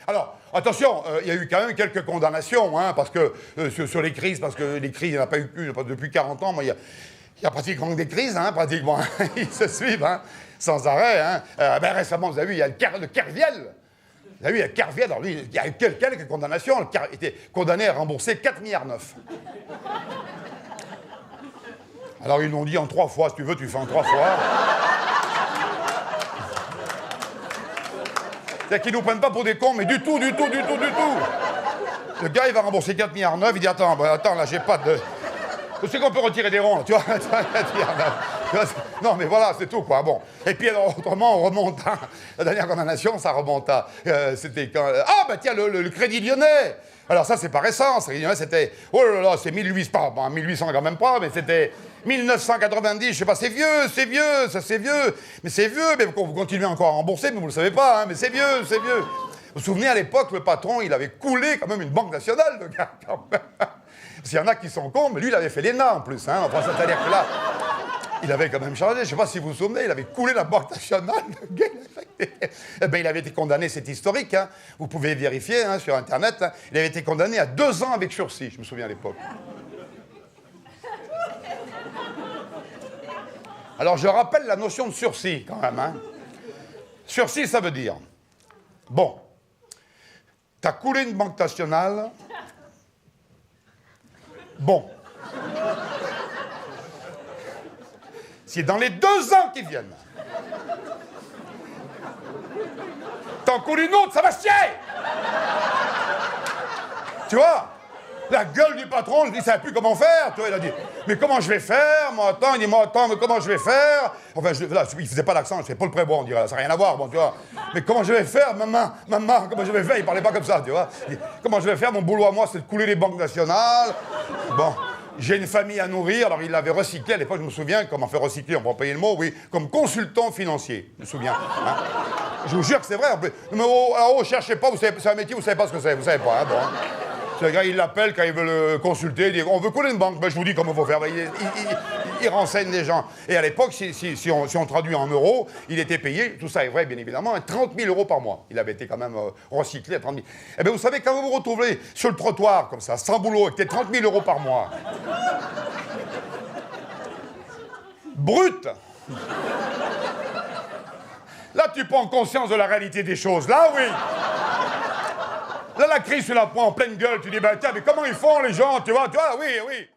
Alors, attention, il y a eu quand même quelques condamnations, hein, parce que, sur les crises, parce que les crises, il n'y en a pas eu depuis 40 ans. Moi, il y a pratiquement que des crises, hein, pratiquement. Ils se suivent, hein, sans arrêt. Hein. Récemment, vous avez vu, il y a le Kerviel. Vous avez vu, il y a Kerviel. Alors lui, il y a eu quelques condamnations. Le Kerviel était condamné à rembourser 4,9 milliards. Alors ils l'ont dit en 3 fois. Si tu veux, tu fais en 3 fois. C'est-à-dire qu'ils nous prennent pas pour des cons, mais du tout. Le gars, il va rembourser 4,9 milliards. Il dit, attends, là, j'ai pas de... Tu sais qu'on peut retirer des ronds, là, tu vois. Non, mais voilà, c'est tout, quoi. Bon. Et puis, alors, autrement, on remonte à... La dernière condamnation, ça remonte à... C'était quand... tiens, le Crédit Lyonnais. Alors ça, c'est pas récent. Ce Crédit Lyonnais, c'était... Oh là là, c'est 1800, pas 1800 quand même pas, mais c'était 1990. Je sais pas, c'est vieux. Mais c'est vieux, mais vous continuez encore à rembourser, mais vous le savez pas, hein. Mais c'est vieux. Vous vous souvenez, à l'époque, le patron, il avait coulé quand même une banque nationale, le gars, quand même. Parce qu'il y en a qui sont cons, mais lui, il avait fait l'ENA en plus. Hein. Enfin, c'est-à-dire que là, il avait quand même changé. Je ne sais pas si vous vous souvenez, il avait coulé la Banque nationale. Il avait été condamné, c'est historique. Hein. Vous pouvez vérifier, hein, sur Internet. Hein. Il avait été condamné à 2 ans avec sursis, je me souviens à l'époque. Alors, je rappelle la notion de sursis, quand même. Hein. Sursis, ça veut dire... Bon, t'as coulé une Banque nationale... Bon. Si dans les 2 ans qui viennent, t'en coules une autre, ça va chier. Tu vois, la gueule du patron, il ne savait plus comment faire. Tu vois, il a dit, mais comment je vais faire? Il dit, mais comment je vais faire? Enfin, là, il faisait pas l'accent, c'est Paul Prébois, on dirait, ça n'a rien à voir, bon, tu vois. Mais comment je vais faire, maman, comment je vais faire? Il parlait pas comme ça, tu vois. Il dit, comment je vais faire? Mon boulot à moi, c'est de couler les banques nationales. Bon, j'ai une famille à nourrir, alors il l'avait recyclé, à l'époque, je me souviens, comment faire recycler, on peut payer le mot, oui, comme consultant financier, je me souviens. Hein. Je vous jure que c'est vrai, en plus. Mais cherchez pas, c'est un métier, vous savez pas ce que c'est, vous savez pas, hein, bon. Le gars, il l'appelle quand il veut le consulter, il dit, on veut couler une banque, ben, je vous dis comment il faut faire. Il renseigne les gens. Et à l'époque, si on traduit en euros, il était payé, tout ça est vrai, bien évidemment, 30 000 euros par mois. Il avait été quand même recyclé à 30 000. Eh bien, vous savez, quand vous vous retrouvez sur le trottoir, comme ça, sans boulot, avec tes 30 000 euros par mois, brut, là, tu prends conscience de la réalité des choses. Là, oui. Là, la crise, tu la prends en pleine gueule. Tu dis, tiens, mais comment ils font, les gens, tu vois, oui.